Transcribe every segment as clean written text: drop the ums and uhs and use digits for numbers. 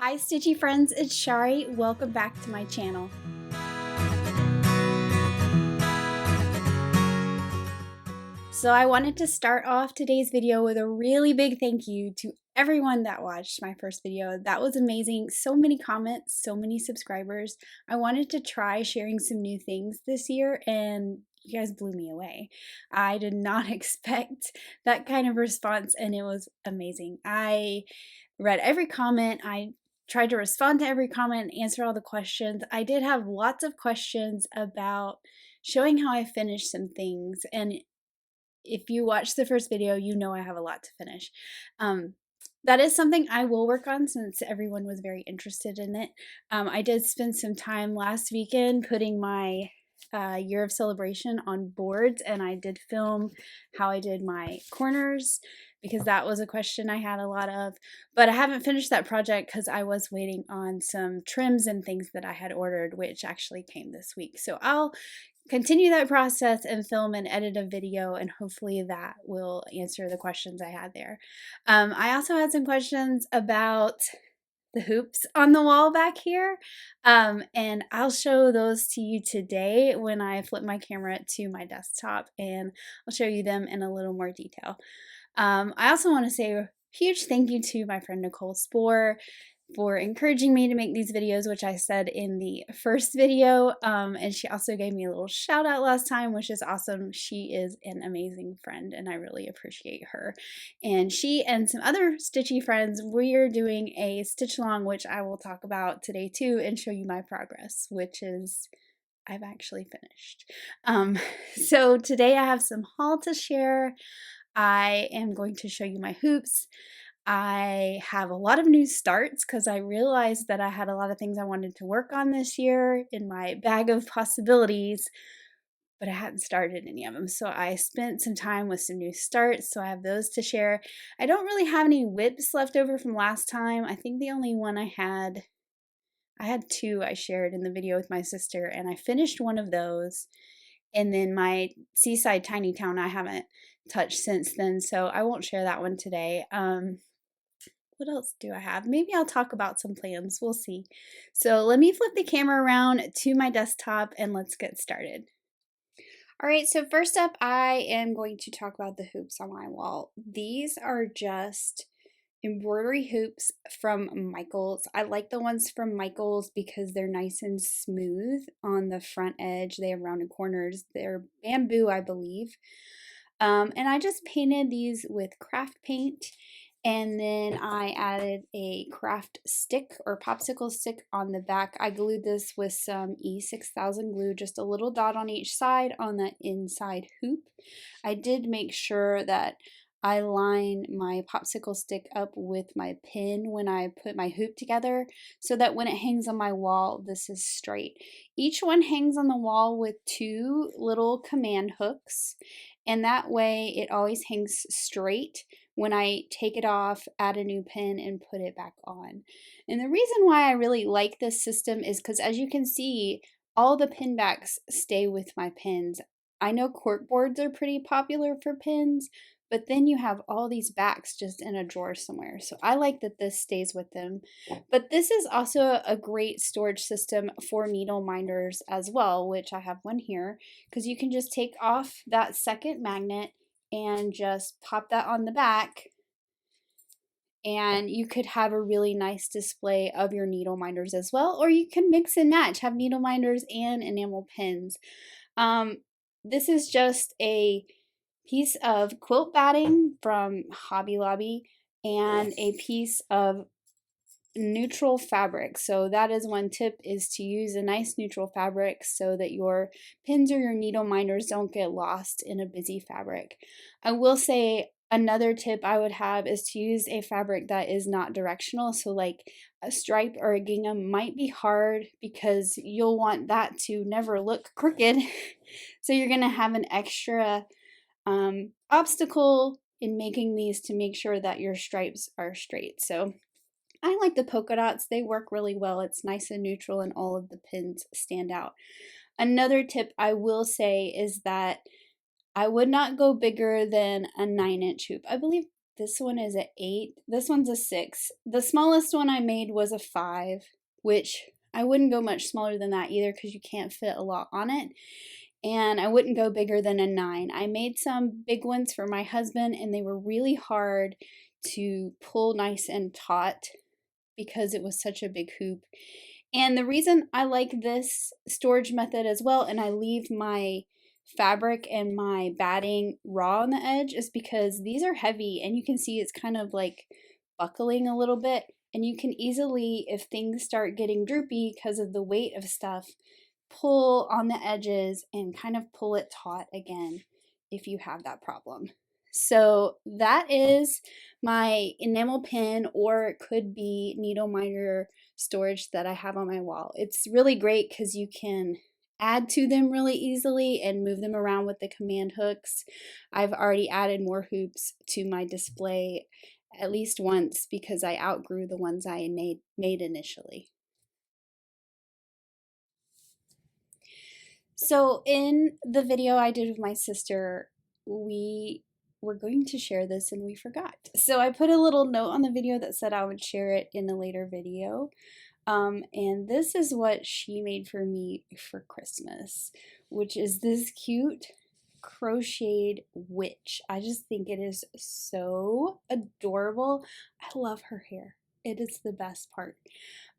Hi Stitchy friends, it's Chari. Welcome back to my channel. So I wanted to start off today's video with a really big thank you to everyone that watched my first video. That was amazing. So many comments, so many subscribers. I wanted to try sharing some new things this year and you guys blew me away. I did not expect that kind of response and it was amazing. I read every comment. I tried to respond to every comment and answer all the questions. I did have lots of questions about showing how I finished some things, and if you watched the first video, you know I have a lot to finish. That is something I will work on since everyone was very interested in it. I did spend some time last weekend putting my year of celebration on boards, and I did film how I did my corners because that was a question I had a lot of, but I haven't finished that project because I was waiting on some trims and things that I had ordered, which actually came this week. So I'll continue that process and film and edit a video, and hopefully that will answer the questions I had there. I also had some questions about the hoops on the wall back here, and I'll show those to you today when I flip my camera to my desktop, and I'll show you them in a little more detail. I also want to say a huge thank you to my friend Nichol for encouraging me to make these videos, which I said in the first video, and she also gave me a little shout out last time, which is awesome. She is an amazing friend and I really appreciate her. And she and some other Stitchy friends, we're doing a stitch along, which I will talk about today too and show you my progress, which is I've actually finished. So today I have some haul to share. I am going to show you my hoops. I have a lot of new starts because I realized that I had a lot of things I wanted to work on this year in my bag of possibilities, but I hadn't started any of them. So I spent some time with some new starts, so I have those to share. I don't really have any whips left over from last time. I think the only one I had two I shared in the video with my sister, and I finished one of those. And then my Seaside Tiny Town I haven't touched since then, so I won't share that one today. What else do I have? Maybe I'll talk about some plans. We'll see. So let me flip the camera around to my desktop and let's get started. All right, so first up, I am going to talk about the hoops on my wall. These are just embroidery hoops from Michael's. I like the ones from Michael's because they're nice and smooth on the front edge. They have rounded corners. They're bamboo, I believe. And I just painted these with craft paint. And then I added a craft stick or popsicle stick on the back. I glued this with some E6000 glue, just a little dot on each side on the inside hoop. I did make sure that I line my popsicle stick up with my pin when I put my hoop together so that when it hangs on my wall, this is straight. Each one hangs on the wall with two little command hooks, and that way it always hangs straight. When I take it off, add a new pin, and put it back on. And the reason why I really like this system is because, as you can see, all the pin backs stay with my pins. I know cork boards are pretty popular for pins, but then you have all these backs just in a drawer somewhere. So I like that this stays with them. But this is also a great storage system for needle minders as well, which I have one here, because you can just take off that second magnet and just pop that on the back, and you could have a really nice display of your needle minders as well, or you can mix and match, have needle minders and enamel pins. This is just a piece of quilt batting from Hobby Lobby and a piece of neutral fabric. So that is one tip, is to use a nice neutral fabric so that your pins or your needle minders don't get lost in a busy fabric. I will say another tip I would have is to use a fabric that is not directional. So like a stripe or a gingham might be hard because you'll want that to never look crooked. So you're going to have an extra obstacle in making these to make sure that your stripes are straight. So I like the polka dots. They work really well. It's nice and neutral and all of the pins stand out. Another tip I will say is that I would not go bigger than a 9-inch hoop. I believe This one is an 8. This one's a 6. The smallest one I made was a 5, which I wouldn't go much smaller than that either because you can't fit a lot on it. And I wouldn't go bigger than a 9. I made some big ones for my husband, and they were really hard to pull nice and taut because it was such a big hoop. And the reason I like this storage method as well, and I leave my fabric and my batting raw on the edge, is because these are heavy, and you can see it's kind of like buckling a little bit, and you can easily, if things start getting droopy because of the weight of stuff, pull on the edges and kind of pull it taut again if you have that problem. So that is my enamel pin, or it could be needle minder storage that I have on my wall. It's really great because you can add to them really easily and move them around with the command hooks. I've already added more hoops to my display at least once because I outgrew the ones I made initially. So in the video I did with my sister, we were going to share this and we forgot. So I put a little note on the video that said I would share it in a later video. And this is what she made for me for Christmas, which is this cute crocheted witch. I just think it is so adorable. I love her hair. It is the best part.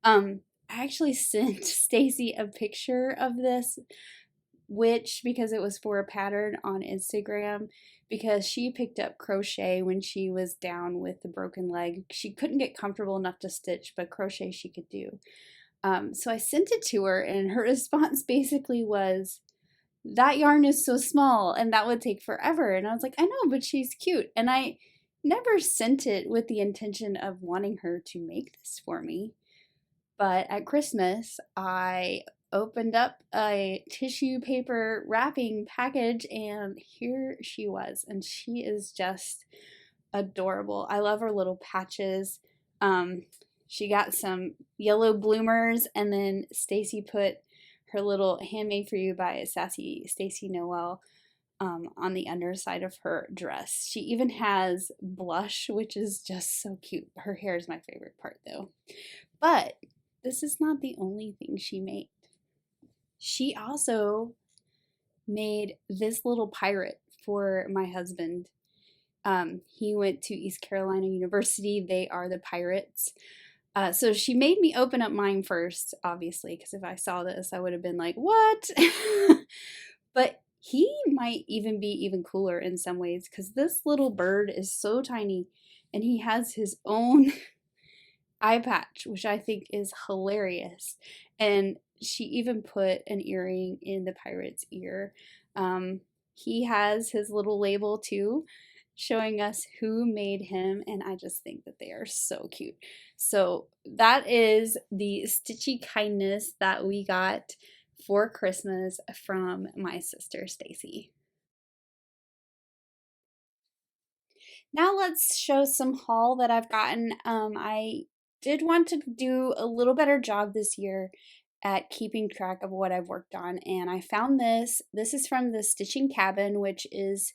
I actually sent Stacy a picture of this witch because it was for a pattern on Instagram, because she picked up crochet when she was down with the broken leg. She couldn't get comfortable enough to stitch, but crochet she could do. So I sent it to her, and her response basically was, that yarn is so small and that would take forever. And I was like, I know, but she's cute. And I never sent it with the intention of wanting her to make this for me. But at Christmas, I opened up a tissue paper wrapping package, and here she was, and she is just adorable. I love her little patches. She got some yellow bloomers, and then Stacy put her little Handmade for You by Sassy Stacy Noel on the underside of her dress. She even has blush, which is just so cute. Her hair is my favorite part though. But this is not the only thing she made. She also made this little pirate for my husband. He went to East Carolina University. They are the Pirates. So she made me open up mine first, obviously, because if I saw this, I would have been like, what? But he might even be even cooler in some ways, because this little bird is so tiny, and he has his own eye patch, which I think is hilarious. And she even put an earring in the pirate's ear. He has his little label too, showing us who made him, and I just think that they are so cute. So that is the Stitchy kindness that we got for Christmas from my sister Stacy. Now let's show some haul that I've gotten. I did want to do a little better job this year at keeping track of what I've worked on, and I found this. This is from the Stitching Cabin, which is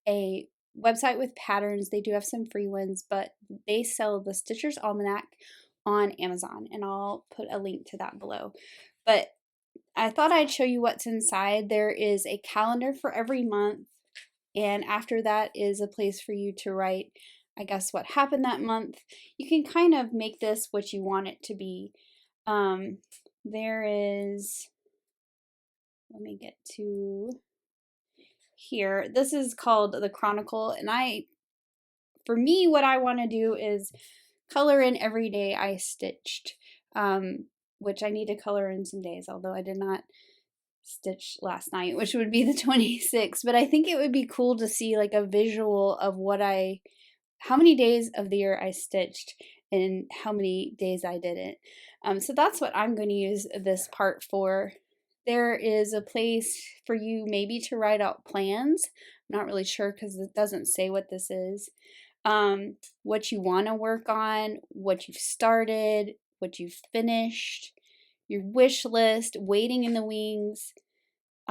a website with patterns. They do have some free ones, but they sell the Stitcher's Almanac on Amazon, and I'll put a link to that below. But I thought I'd show you what's inside. There is a calendar for every month, and after that is a place for you to write, I guess, what happened that month. You can kind of make this what you want it to be. There is, let me get to here. This is called the Chronicle, and for me, what I want to do is color in every day I stitched, which I need to color in some days, although I did not stitch last night, which would be the 26th. But I think it would be cool to see like a visual of how many days of the year I stitched and how many days I didn't. So that's what I'm going to use this part for. There is a place for you maybe to write out plans. I'm not really sure because it doesn't say what this is. What you want to work on, what you've started, what you've finished, your wish list, waiting in the wings,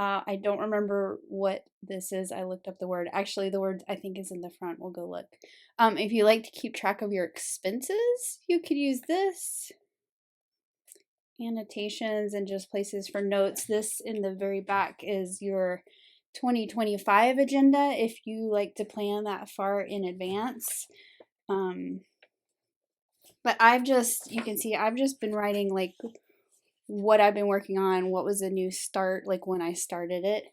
I don't remember what this is. I looked up the word. Actually, the word I think is in the front. We'll go look. If you like to keep track of your expenses, you could use this. Annotations and just places for notes. This in the very back is your 2025 agenda if you like to plan that far in advance. But you can see I've just been writing like what I've been working on, what was a new start, like when I started it.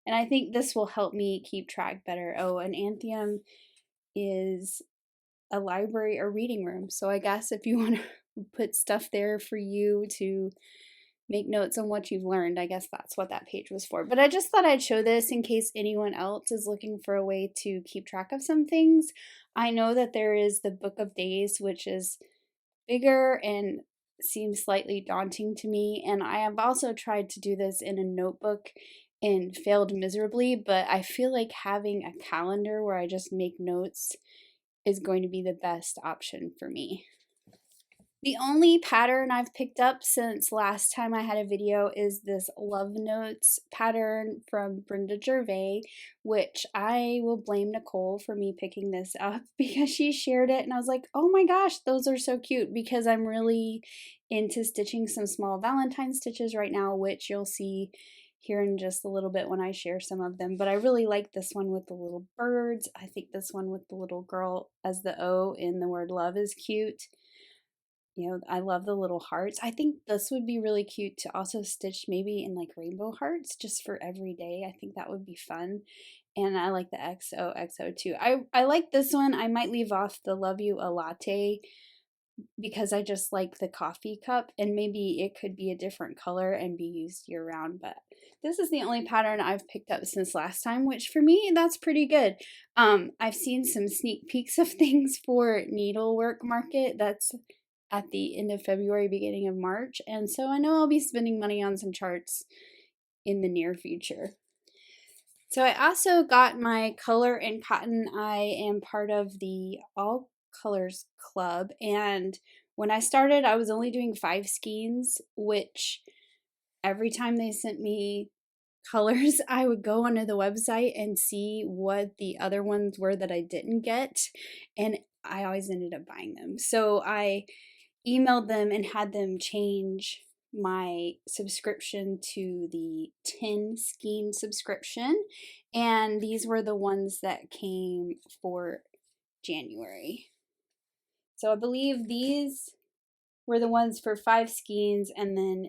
And I think this will help me keep track better. Oh, an Anthem is a library or reading room. So I guess if you want to put stuff there for you to make notes on what you've learned, I guess that's what that page was for. But I just thought I'd show this in case anyone else is looking for a way to keep track of some things. I know that there is the Book of Days, which is bigger and seems slightly daunting to me. And I have also tried to do this in a notebook and failed miserably, but I feel like having a calendar where I just make notes is going to be the best option for me. The only pattern I've picked up since last time I had a video is this Love Notes pattern from Brenda Gervais, which I will blame Nicole for me picking this up because she shared it and I was like, oh my gosh, those are so cute, because I'm really into stitching some small Valentine stitches right now, which you'll see here in just a little bit when I share some of them. But I really like this one with the little birds. I think this one with the little girl as the O in the word love is cute. You know, I love the little hearts. I think this would be really cute to also stitch maybe in like rainbow hearts just for every day. I think that would be fun. And I like the XOXO too. I like this one. I might leave off the Love You a Latte because I just like the coffee cup, and maybe it could be a different color and be used year round. But this is the only pattern I've picked up since last time, which for me, that's pretty good. I've seen some sneak peeks of things for Needlework Market. That's at the end of February, beginning of March. And so I know I'll be spending money on some charts in the near future. So I also got my color and cotton. I am part of the All Colors Club. And when I started, I was only doing 5 skeins, which every time they sent me colors, I would go onto the website and see what the other ones were that I didn't get. And I always ended up buying them. So I emailed them and had them change my subscription to the 10 skein subscription, and these were the ones that came for January. So I believe these were the ones for 5 skeins, and then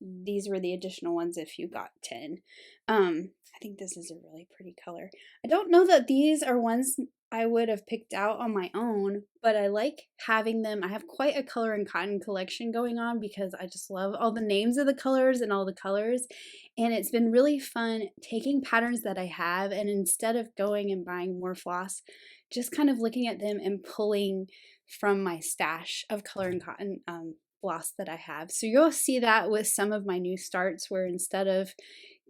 these were the additional ones if you got 10. I think this is a really pretty color. I don't know that these are ones I would have picked out on my own, but I like having them. I have quite a color and cotton collection going on because I just love all the names of the colors and all the colors. And it's been really fun taking patterns that I have, and instead of going and buying more floss, just kind of looking at them and pulling from my stash of color and cotton floss that I have. So you'll see that with some of my new starts, where instead of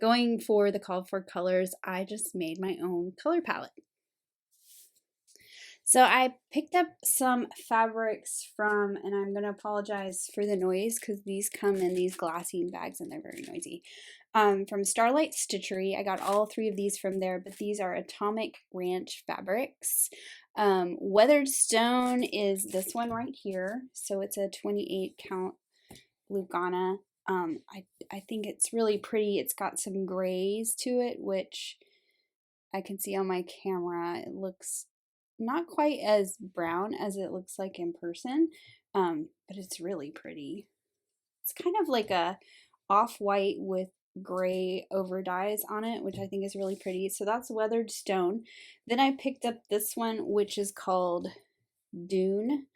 going for the called for colors, I just made my own color palette. So I picked up some fabrics from, and I'm going to apologize for the noise because these come in these glassine bags and they're very noisy, from Starlight Stitchery. I got all 3 of these from there, but these are Atomic Ranch fabrics. Weathered Stone is this one right here. So it's a 28 count Lugana. I think it's really pretty. It's got some grays to it, which I can see on my camera. It looks not quite as brown as it looks like in person, but it's really pretty. It's kind of like a off-white with gray over dyes on it, which I think is really pretty. So that's Weathered Stone. Then I picked up this one, which is called Dune,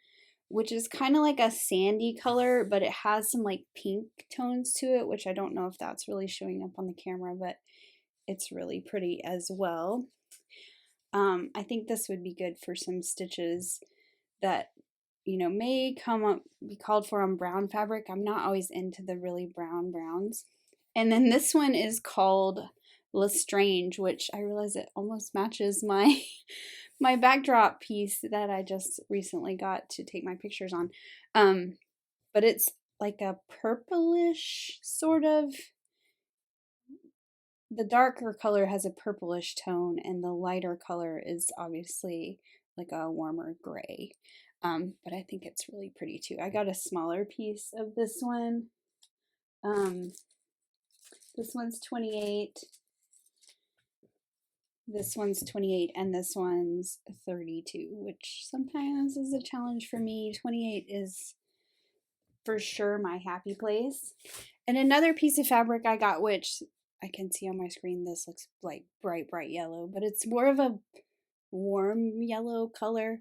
which is kind of like a sandy color, but it has some like pink tones to it, which I don't know if that's really showing up on the camera, but it's really pretty as well. I think this would be good for some stitches that, you know, may be called for on brown fabric. I'm not always into the really brown browns. And then this one is called Lestrange, which I realize it almost matches my my backdrop piece that I just recently got to take my pictures on. But it's like a purplish sort of the darker color has a purplish tone and the lighter color is obviously like a warmer gray. But I think it's really pretty too. I got a smaller piece of this one. This one's 28. This one's 28 and this one's 32, which sometimes is a challenge for me. 28 is for sure my happy place. And another piece of fabric I got, which I can see on my screen, this looks like bright yellow, but it's more of a warm yellow color.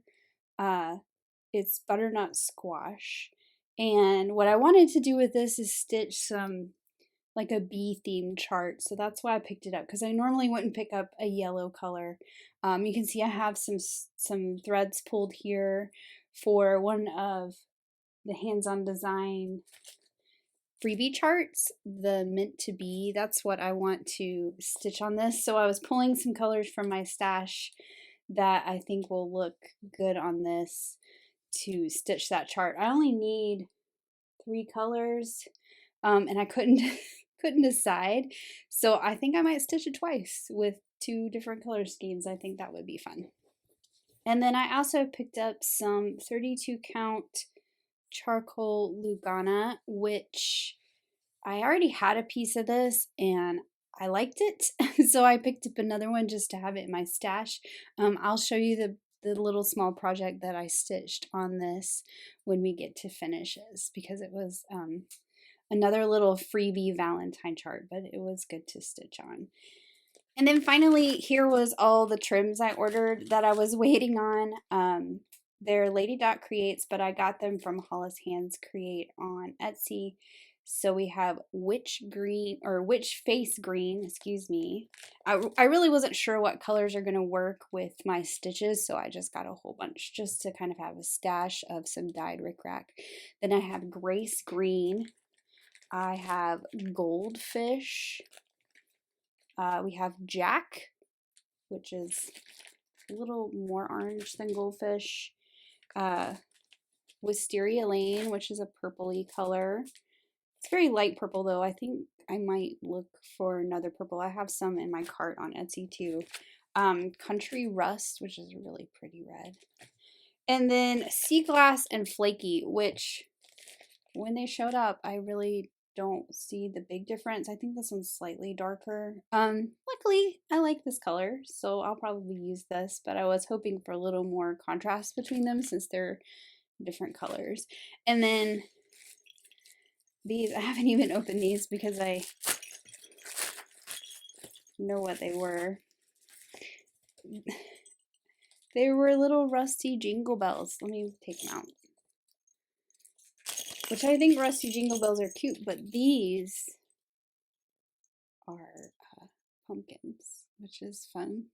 It's butternut squash. And what I wanted to do with this is stitch some like a bee themed chart. So that's why I picked it up, because I normally wouldn't pick up a yellow color. You can see I have some threads pulled here for one of the hands-on design freebie charts, the meant to be. That's what I want to stitch on this. So I was pulling some colors from my stash that I think will look good on this to stitch that chart. I only need 3 colors, and I couldn't decide, so I think I might stitch it twice with 2 different color schemes. I think that would be fun. And then I also picked up some 32 count charcoal Lugana, which I already had a piece of this and I liked it, so I picked up another one just to have it in my stash. I'll show you the little small project that I stitched on this when we get to finishes, because it was another little freebie Valentine chart, but it was good to stitch on. And then finally, here was all the trims I ordered that I was waiting on. They're Lady Dot Creates, but I got them from Hollis Hands Create on Etsy. So we have Witch Face Green, excuse me. I really wasn't sure what colors are going to work with my stitches, so I just got a whole bunch just to kind of have a stash of some dyed rickrack. Then I have Grace Green. I have Goldfish. We have Jack, which is a little more orange than Goldfish. Wisteria Lane, which is a purpley color. It's very light purple though. I think I might look for another purple. I have some in my cart on Etsy too. Country Rust, which is a really pretty red. And then Sea Glass and Flakey, which when they showed up, I really don't see the big difference. I think this one's slightly darker. Luckily, I like this color, so I'll probably use this, but I was hoping for a little more contrast between them since they're different colors. And then these, I haven't even opened these because I know what they were. They were little rusty jingle bells. Let me take them out. Which I think rusty jingle bells are cute, but these are pumpkins, which is fun.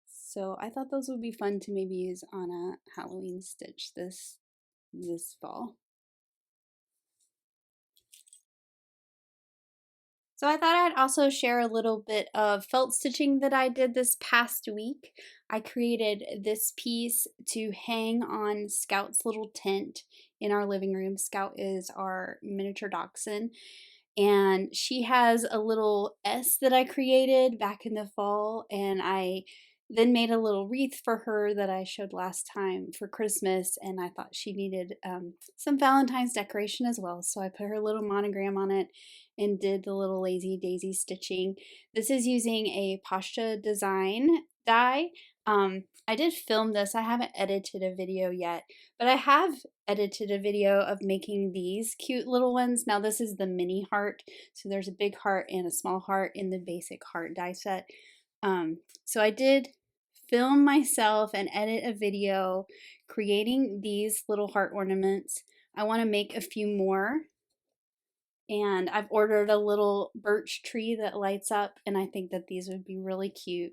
So I thought those would be fun to maybe use on a Halloween stitch this fall. So I thought I'd also share a little bit of felt stitching that I did this past week. I created this piece to hang on Scout's little tent in our living room. Scout is our miniature dachshund, and she has a little S that I created back in the fall, and I then made a little wreath for her that I showed last time for Christmas, and I thought she needed some Valentine's decoration as well, so I put her little monogram on it and did the little lazy daisy stitching. This is using a Poshta design die. I did film this. I haven't edited a video yet, but I have edited a video of making these cute little ones. Now this is the mini heart, so there's a big heart and a small heart in the basic heart die set. So I did film myself and edit a video creating these little heart ornaments. I want to make a few more, and I've ordered a little birch tree that lights up, and I think that these would be really cute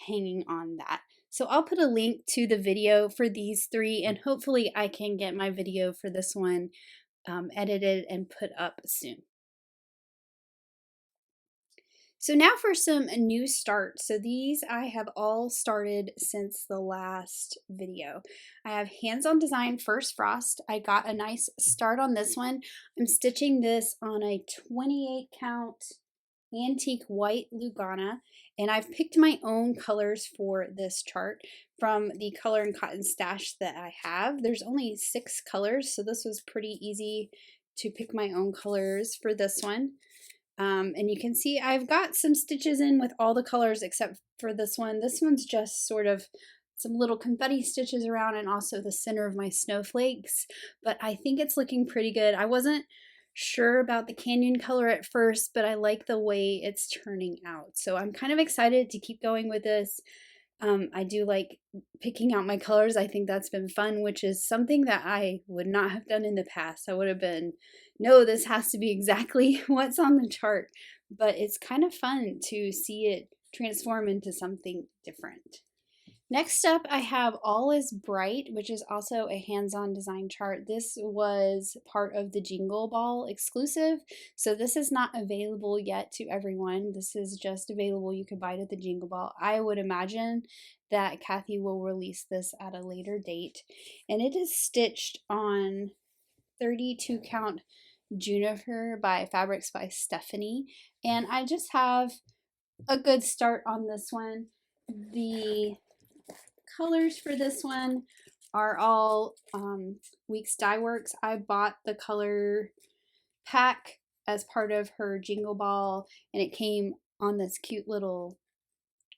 hanging on that. So I'll put a link to the video for these 3, and hopefully I can get my video for this one edited and put up soon. So now for some new starts. So these I have all started since the last video. I have Hands-On Design First Frost. I got a nice start on this one. I'm stitching this on a 28 count antique white Lugana, and I've picked my own colors for this chart from the color and cotton stash that I have. There's only 6 colors, so this was pretty easy to pick my own colors for this one. And you can see I've got some stitches in with all the colors except for this one. This one's just sort of some little confetti stitches around and also the center of my snowflakes, but I think it's looking pretty good. I wasn't sure about the canyon color at first, but I like the way it's turning out. So I'm kind of excited to keep going with this. I do like picking out my colors. I think that's been fun, which is something that I would not have done in the past. I would have been, no, this has to be exactly what's on the chart. But it's kind of fun to see it transform into something different. Next up, I have All is Bright, which is also a hands-on design chart. This was part of the Jingle Ball exclusive, so this is not available yet to everyone. This is just available, you could buy it at the Jingle Ball. I would imagine that Kathy will release this at a later date, and it is stitched on 32 count Juniper by Fabrics by Stephanie, and I just have a good start on this one. The colors for this one are all Weeks Dye Works. I bought the color pack as part of her Jingle Ball, and it came on this cute little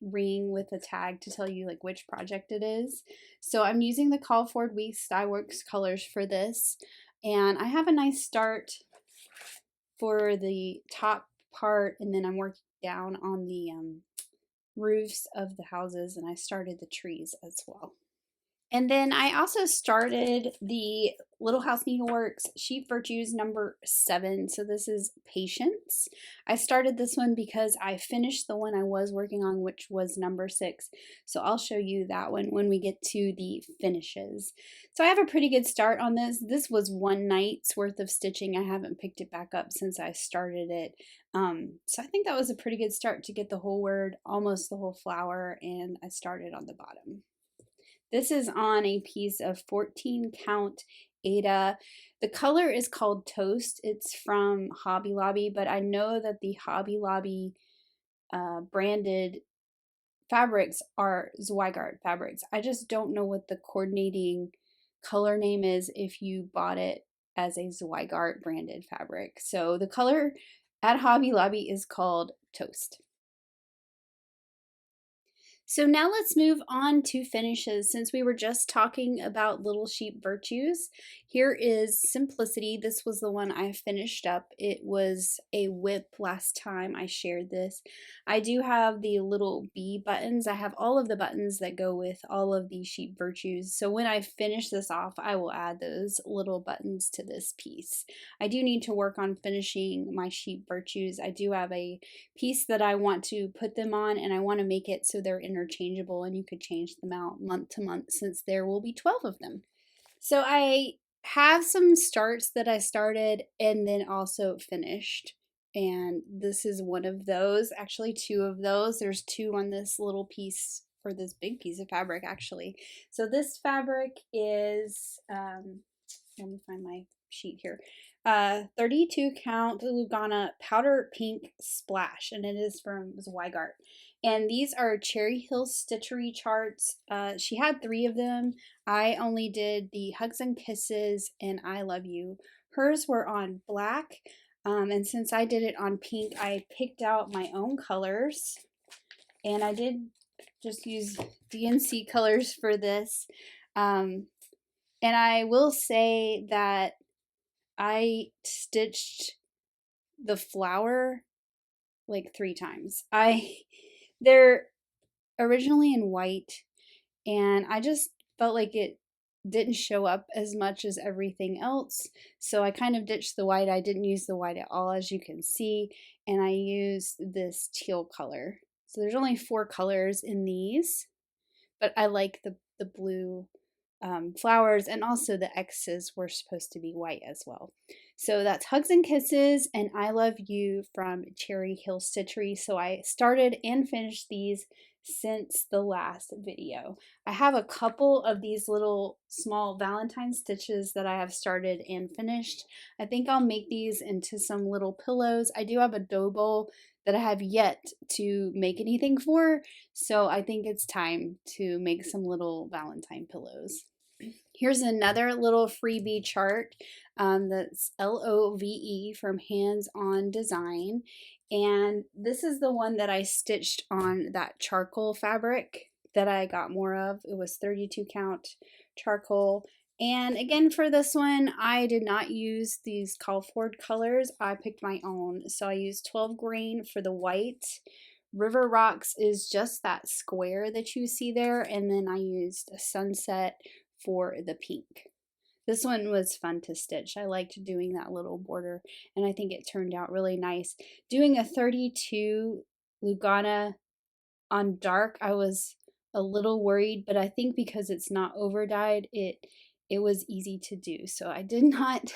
ring with a tag to tell you like which project it is. So I'm using the Call Forward Weeks Dye Works colors for this, and I have a nice start for the top part, and then I'm working down on the roofs of the houses, and I started the trees as well. And then I also started the Little House Needleworks Sheep Virtues number 7. So this is Patience. I started this one because I finished the one I was working on, which was number 6. So I'll show you that one when we get to the finishes. So I have a pretty good start on this. This was one night's worth of stitching. I haven't picked it back up since I started it. So I think that was a pretty good start to get the whole word, almost the whole flower, and I started on the bottom. This is on a piece of 14 count Ada. The color is called Toast. It's from Hobby Lobby, but I know that the Hobby Lobby branded fabrics are Zweigart fabrics. I just don't know what the coordinating color name is if you bought it as a Zweigart branded fabric. So the color at Hobby Lobby is called Toast. So now let's move on to finishes. Since we were just talking about Little Sheep Virtues, here is Simplicity. This was the one I finished up. It was a whip last time I shared this. I do have the little bee buttons. I have all of the buttons that go with all of the Sheep Virtues. So when I finish this off, I will add those little buttons to this piece. I do need to work on finishing my Sheep Virtues. I do have a piece that I want to put them on, and I want to make it so they're interchangeable and you could change them out month to month since there will be 12 of them. So I have some starts that I started and then also finished, and this is one of those, actually 2 of those. There's 2 on this little piece, or this big piece of fabric actually. So this fabric is, let me find my sheet here. 32 count Lugana Powder Pink Splash, and it is from Zweigart. And these are Cherry Hill Stitchery charts. She had 3 of them. I only did the Hugs and Kisses and I Love You. Hers were on black, and since I did it on pink, I picked out my own colors, and I did just use DNC colors for this. And I will say that I stitched the flower like 3 times. They're originally in white, and I just felt like it didn't show up as much as everything else, so I kind of ditched the white. I didn't use the white at all, as you can see, and I used this teal color. So there's only 4 colors in these, but I like the blue flowers, and also the X's were supposed to be white as well. So that's Hugs and Kisses and I Love You from Cherry Hill Stitchery. So I started and finished these since the last video. I have a couple of these little small Valentine stitches that I have started and finished. I think I'll make these into some little pillows. I do have a dough bowl that I have yet to make anything for. So I think it's time to make some little Valentine pillows. Here's another little freebie chart that's LOVE from Hands On Design. And this is the one that I stitched on that charcoal fabric that I got more of. It was 32 count charcoal. And again, for this one, I did not use these call forward colors. I picked my own. So I used 12 grain for the white. River Rocks is just that square that you see there. And then I used a Sunset for the pink. This one was fun to stitch. I liked doing that little border, and I think it turned out really nice. Doing a 32 Lugana on dark, I was a little worried, but I think because it's not over dyed, it was easy to do. So I did not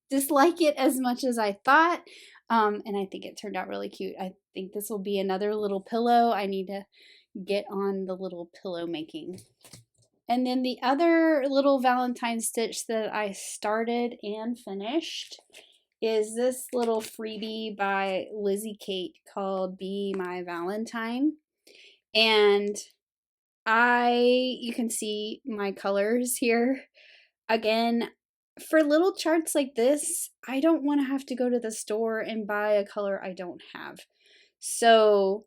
dislike it as much as I thought, and I think it turned out really cute. I think this will be another little pillow. I need to get on the little pillow making. And then the other little Valentine stitch that I started and finished is this little freebie by Lizzie Kate called Be My Valentine. And you can see my colors here. Again, for little charts like this, I don't want to have to go to the store and buy a color I don't have. So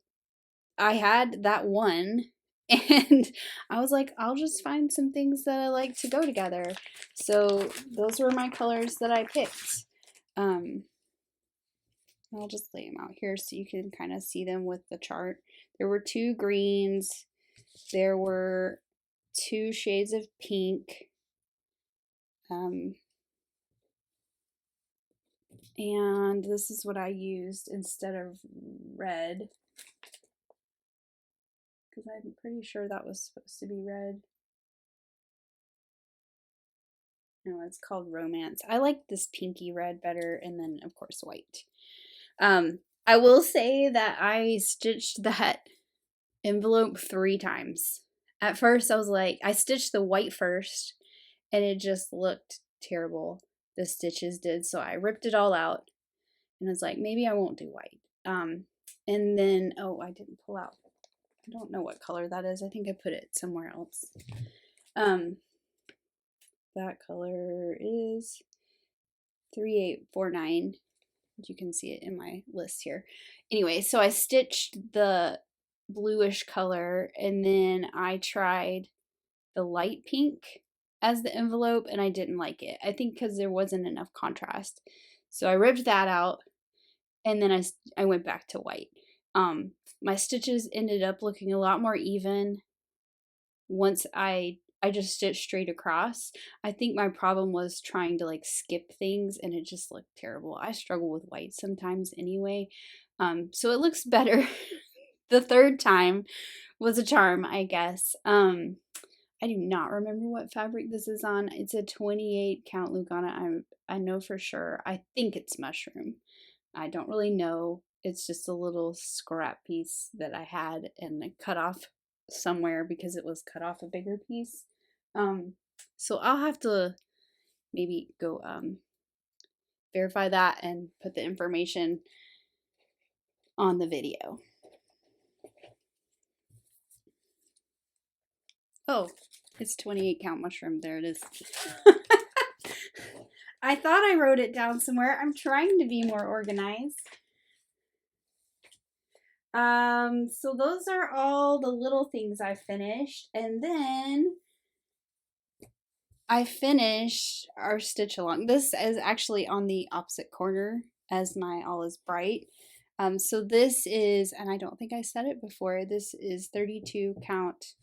I had that one, and I was like, I'll just find some things that I like to go together. So those were my colors that I picked. I'll just lay them out here so you can kind of see them with the chart. There were 2 greens. There were 2 shades of pink. And this is what I used instead of red, because I'm pretty sure that was supposed to be red. No, it's called Romance. I like this pinky red better, and then of course white. I will say that I stitched that envelope 3 times. At first I was like, I stitched the white first and it just looked terrible. The stitches did, so I ripped it all out and I was like, maybe I won't do white. And then, oh, I didn't pull out. I don't know what color that is. I think I put it somewhere else. That color is 3849. You can see it in my list here. Anyway, so I stitched the bluish color and then I tried the light pink as the envelope and I didn't like it. I think because there wasn't enough contrast. So I ripped that out and then I went back to white. My stitches ended up looking a lot more even once I just stitched straight across. I think my problem was trying to like skip things and it just looked terrible. I struggle with white sometimes anyway. So it looks better. The 3rd time was a charm, I guess. I do not remember what fabric this is on. It's a 28 count Lugana. I know for sure. I think it's mushroom. I don't really know. It's just a little scrap piece that I had and I cut off somewhere because it was cut off a bigger piece. So I'll have to maybe go verify that and put the information on the video. Oh, it's 28 count mushroom. There it is. I thought I wrote it down somewhere. I'm trying to be more organized. So those are all the little things I finished. And then I finished our stitch along. This is actually on the opposite corner as my All Is Bright. So this is, and I don't think I said it before, this is 32 count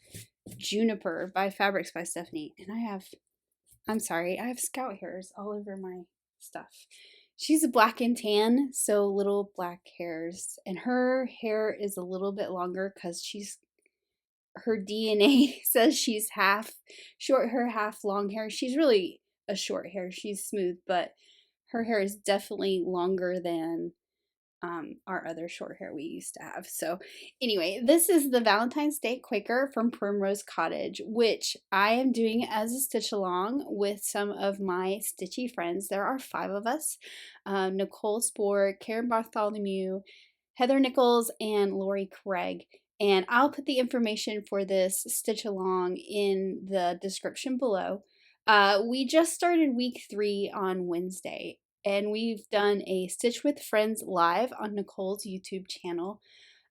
Juniper by Fabrics by Stephanie. And I'm sorry, I have scout hairs all over my stuff. She's a black and tan, so little black hairs. And her hair is a little bit longer because her DNA says she's half short hair, half long hair. She's really a short hair. She's smooth, but her hair is definitely longer than our other short hair we used to have. So anyway, this is the Valentine's Day Quaker from Primrose Cottage, which I am doing as a stitch along with some of my stitchy friends. There are 5 of us. Nicole Spore, Karen Bartholomew, Heather Nichols and Lori Craig. And I'll put the information for this stitch along in the description below. We just started week 3 on Wednesday, and we've done a Stitch with Friends live on Nicole's YouTube channel.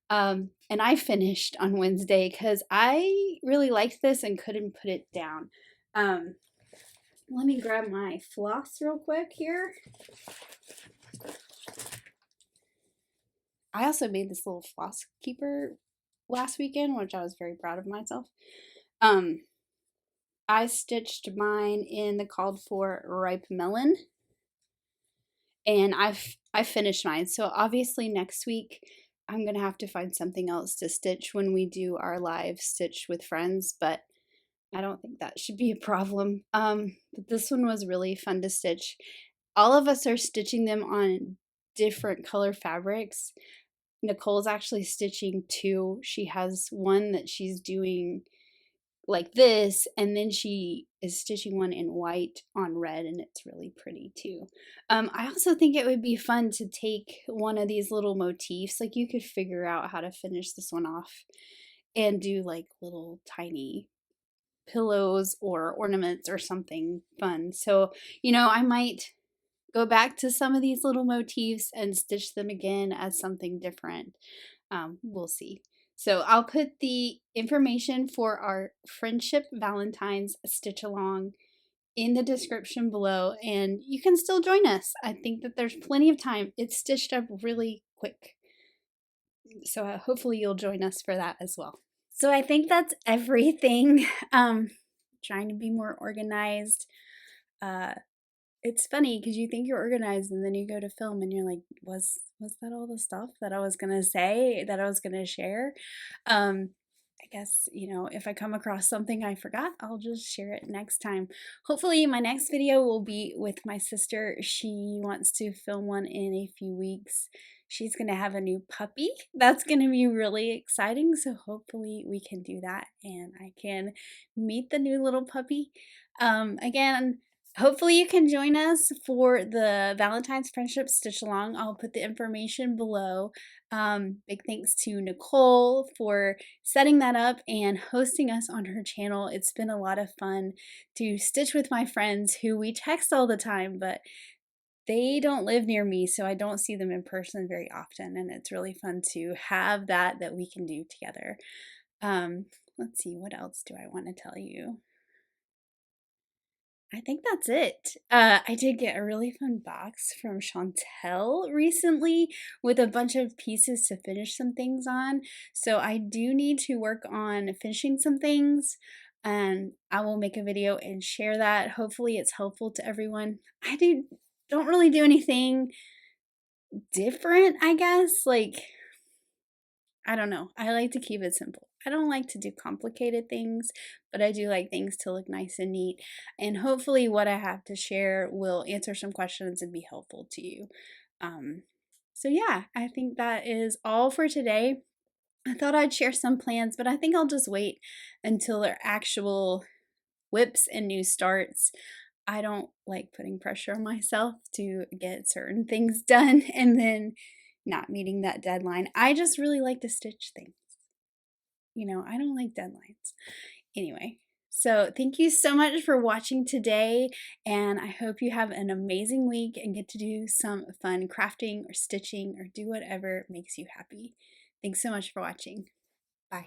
And I finished on Wednesday because I really liked this and couldn't put it down. Let me grab my floss real quick here. I also made this little floss keeper last weekend, which I was very proud of myself. I stitched mine in the called for ripe melon, and I finished mine. So obviously next week I'm gonna have to find something else to stitch when we do our live Stitch with Friends, but I don't think that should be a problem. But this one was really fun to stitch. All of us are stitching them on different color fabrics. Nicole's actually stitching 2. She has one that she's doing like this, and then she is stitching one in white on red, and it's really pretty too. I also think it would be fun to take one of these little motifs, like you could figure out how to finish this one off and do like little tiny pillows or ornaments or something fun. So, I might go back to some of these little motifs and stitch them again as something different. We'll see. So I'll put the information for our Friendship Valentine's stitch along in the description below, and you can still join us. I think that there's plenty of time. It's stitched up really quick. So hopefully you'll join us for that as well. So I think that's everything. Trying to be more organized. It's funny because you think you're organized and then you go to film and you're like, was that all the stuff that I was gonna say, that I was gonna share? I guess, if I come across something I forgot, I'll just share it next time. Hopefully my next video will be with my sister. She wants to film one in a few weeks. She's gonna have a new puppy. That's gonna be really exciting. So hopefully we can do that and I can meet the new little puppy. Again, hopefully you can join us for the Valentine's Friendship Stitch Along. I'll put the information below. Big thanks to Nicole for setting that up and hosting us on her channel. It's been a lot of fun to stitch with my friends who we text all the time, but they don't live near me, so I don't see them in person very often, and it's really fun to have that we can do together. Let's see, what else do I want to tell you? I think that's it. I did get a really fun box from Chantel recently with a bunch of pieces to finish some things on. So I do need to work on finishing some things, and I will make a video and share that. Hopefully it's helpful to everyone. I don't really do anything different, I guess. Like, I don't know. I like to keep it simple. I don't like to do complicated things, but I do like things to look nice and neat. And hopefully what I have to share will answer some questions and be helpful to you. So yeah, I think that is all for today. I thought I'd share some plans, but I think I'll just wait until their actual whips and new starts. I don't like putting pressure on myself to get certain things done and then not meeting that deadline. I just really like to stitch things. I don't like deadlines. Anyway, so thank you so much for watching today, and I hope you have an amazing week and get to do some fun crafting or stitching or do whatever makes you happy. Thanks so much for watching. Bye.